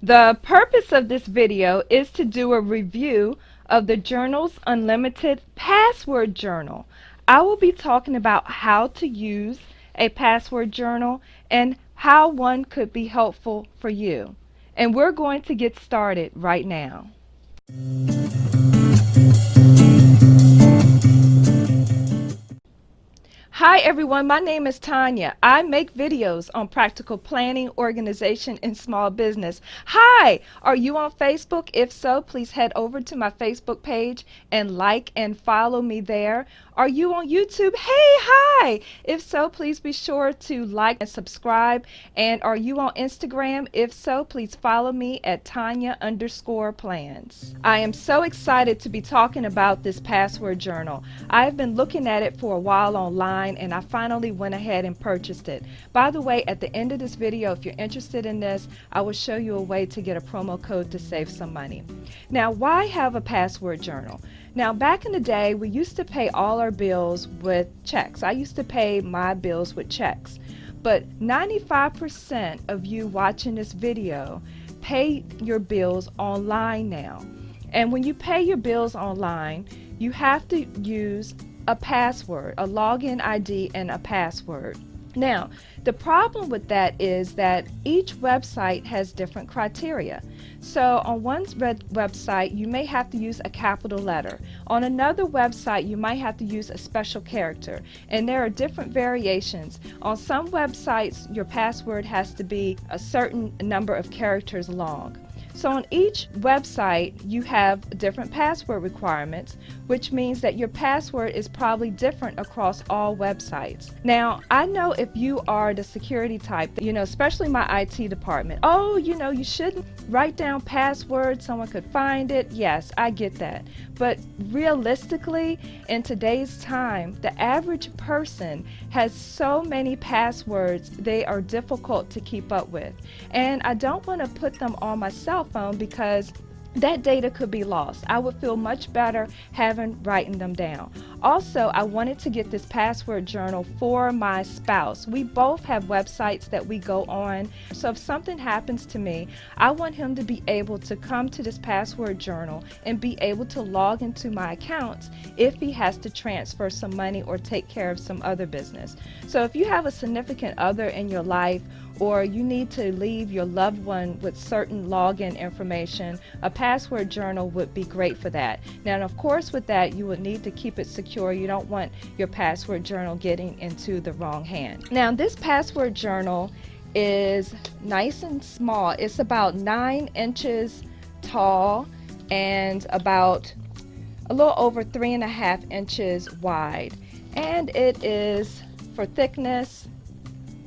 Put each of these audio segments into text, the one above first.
The purpose of this video is to do a review of the Journal's Unlimited Password Journal. I will be talking about how to use a password journal and how one could be helpful for you. And we're going to get started right now. Hi everyone, my name is Tonya. I make videos on practical planning, organization, and small business. Hi! Are you on Facebook? If so, please head over to my Facebook page and like and follow me there. Are you on YouTube? Hey, hi! If so, please be sure to like and subscribe. And are you on Instagram? If so, please follow me at Tonya_plans. I am so excited to be talking about this password journal. I've been looking at it for a while online and I finally went ahead and purchased it. By the way, at the end of this video, if you're interested in this, I will show you a way to get a promo code to save some money. Now, why have a password journal? Now, back in the day, we used to pay all our bills with checks. I used to pay my bills with checks. But 95% of you watching this video pay your bills online now. And when you pay your bills online, you have to use a password, a login ID and a password. Now, the problem with that is that each website has different criteria. So on one website, you may have to use a capital letter. On another website, you might have to use a special character. And there are different variations. On some websites, your password has to be a certain number of characters long. So on each website, you have different password requirements, which means that your password is probably different across all websites. Now, I know if you are the security type, especially my IT department, you shouldn't write down passwords, someone could find it. Yes, I get that. But realistically, in today's time, the average person has so many passwords, they are difficult to keep up with. And I don't want to put them on my cell phone because that data could be lost. I would feel much better writing them down. Also, I wanted to get this password journal for my spouse. We both have websites that we go on. So if something happens to me, I want him to be able to come to this password journal and be able to log into my accounts if he has to transfer some money or take care of some other business. So if you have a significant other in your life, or you need to leave your loved one with certain login information, a password journal would be great for that. Now, and of course, with that, you would need to keep it secure. You don't want your password journal getting into the wrong hand. Now, this password journal is nice and small. It's about 9 inches tall and about a little over 3.5 inches wide. And it is, for thickness,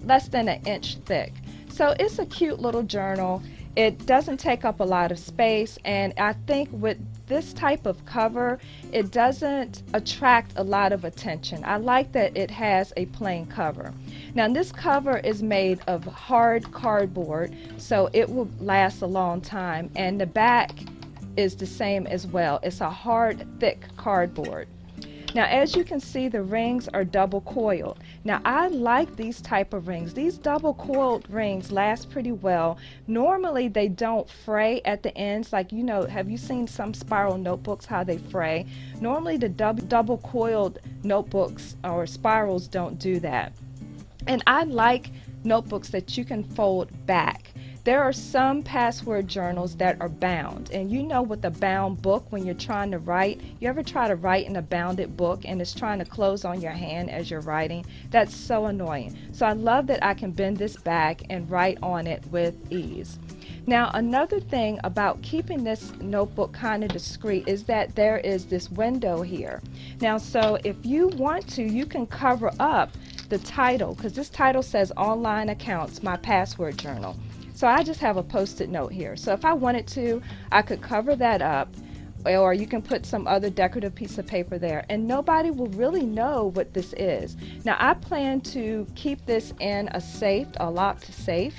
less than 1 inch thick. So it's a cute little journal. It doesn't take up a lot of space, and I think with this type of cover, it doesn't attract a lot of attention. I like that it has a plain cover. Now, this cover is made of hard cardboard, so it will last a long time, and the back is the same as well. It's a hard, thick cardboard. Now, as you can see, the rings are double coiled. Now, I like these type of rings. These double coiled rings last pretty well. Normally, they don't fray at the ends. Like, have you seen some spiral notebooks, how they fray? Normally, the double coiled notebooks or spirals don't do that. And I like notebooks that you can fold back. There are some password journals that are bound, and with a bound book, when you're trying to write, you ever try to write in a bounded book and it's trying to close on your hand as you're writing? That's so annoying. So I love that I can bend this back and write on it with ease. Now, another thing about keeping this notebook kind of discreet is that there is this window here. Now, so if you want to, you can cover up the title, because this title says Online Accounts, My Password Journal. So I just have a post-it note here. So if I wanted to, I could cover that up, or you can put some other decorative piece of paper there, and nobody will really know what this is. Now, I plan to keep this in a locked safe,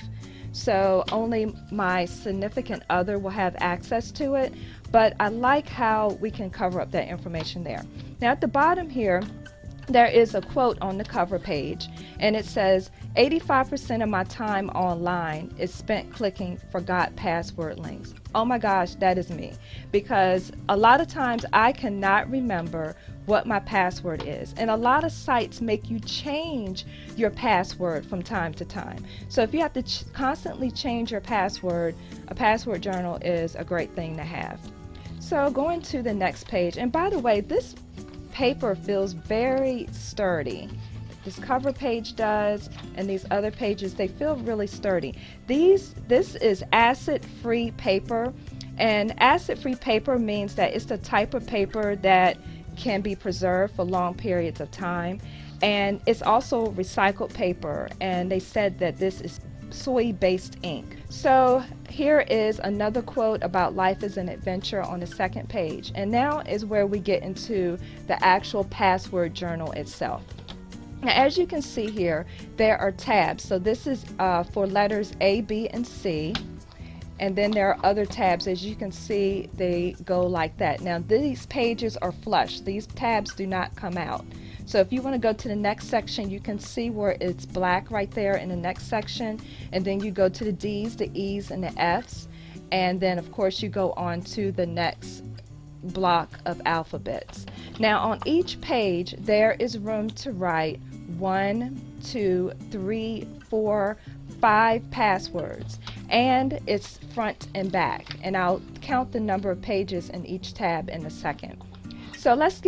so only my significant other will have access to it, but I like how we can cover up that information there. Now, at the bottom here, there is a quote on the cover page, and it says, 85% of my time online is spent clicking forgot password links. Oh my gosh, that is me, because a lot of times I cannot remember what my password is, and a lot of sites make you change your password from time to time. So if you have to constantly change your password, a password journal is a great thing to have. So going to the next page, and by the way, this paper feels very sturdy. This cover page does, and these other pages, they feel really sturdy. This is acid-free paper, and acid-free paper means that it's the type of paper that can be preserved for long periods of time, and it's also recycled paper, and they said that this is soy-based ink. So here is another quote about life as an adventure on the second page, and now is where we get into the actual password journal itself. Now, as you can see here, there are tabs. So this is for letters A, B, and C, and then there are other tabs. As you can see, they go like that. Now these pages are flush. These tabs do not come out. So if you want to go to the next section, you can see where it's black right there in the next section, and then you go to the D's, the E's, and the F's, and then of course you go on to the next block of alphabets. Now on each page there is room to write 1, 2, 3, 4, 5 passwords, and it's front and back, and I'll count the number of pages in each tab in a second. So let's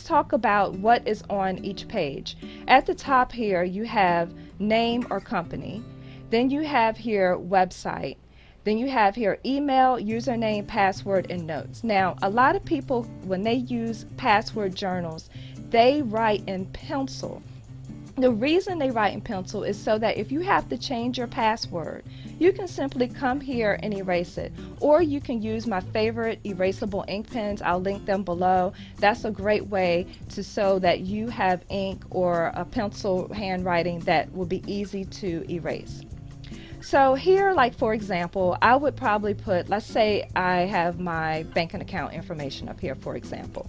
talk about what is on each page. At the top here you have name or company, then you have here website, then you have here email, username, password, and notes. Now a lot of people, when they use password journals, they write in pencil. The reason they write in pencil is so that if you have to change your password, you can simply come here and erase it. Or you can use my favorite erasable ink pens. I'll link them below. That's a great way to show that you have ink or a pencil handwriting that will be easy to erase. So here, like for example, I would probably put, let's say I have my banking account information up here, for example.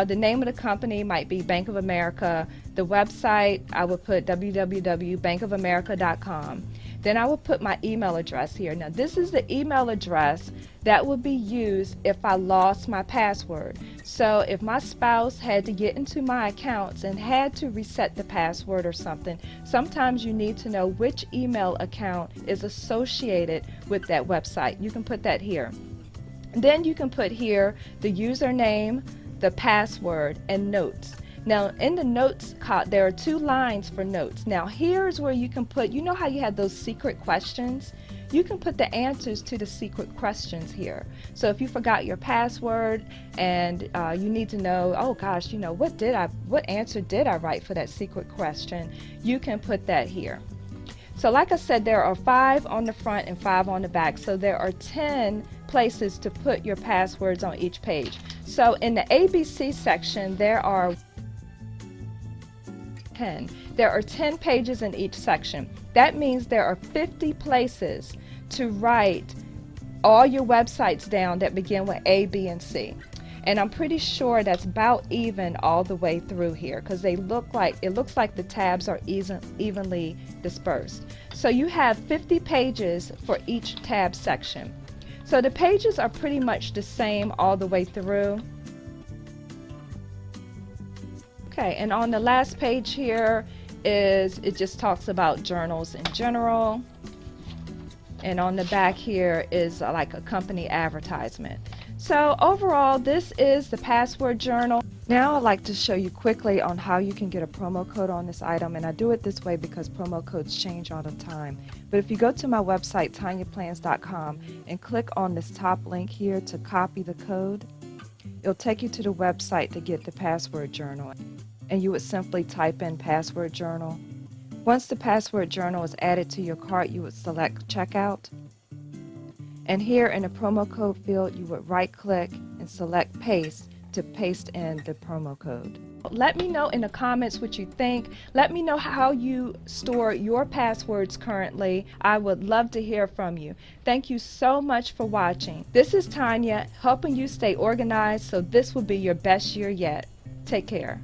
The name of the company might be Bank of America. The website, I would put www.bankofamerica.com. Then I would put my email address here. Now this is the email address that would be used if I lost my password. So if my spouse had to get into my accounts and had to reset the password or something, sometimes you need to know which email account is associated with that website. You can put that here. Then you can put here the username, the password, and notes. Now in the notes, there are 2 lines for notes. Now here's where you can put, you know how you have those secret questions? You can put the answers to the secret questions here. So if you forgot your password and you need to know, oh gosh, you know, what answer did I write for that secret question, you can put that here. So like I said, there are 5 on the front and 5 on the back. So there are 10 places to put your passwords on each page. So in the ABC section, there are 10. There are 10 pages in each section. That means there are 50 places to write all your websites down that begin with A, B, and C. And I'm pretty sure that's about even all the way through here, because it looks like the tabs are evenly dispersed. So you have 50 pages for each tab section. So the pages are pretty much the same all the way through. Okay, and on the last page here it just talks about journals in general. And on the back here is like a company advertisement. So overall, this is the password journal. Now I'd like to show you quickly on how you can get a promo code on this item, and I do it this way because promo codes change all the time. But if you go to my website, TonyaPlans.com, and click on this top link here to copy the code, it'll take you to the website to get the password journal, and you would simply type in password journal. Once the password journal is added to your cart, you would select checkout. And here in the promo code field, you would right click and select paste to paste in the promo code. Let me know in the comments what you think. Let me know how you store your passwords currently. I would love to hear from you. Thank you so much for watching. This is Tonya, helping you stay organized so this will be your best year yet. Take care.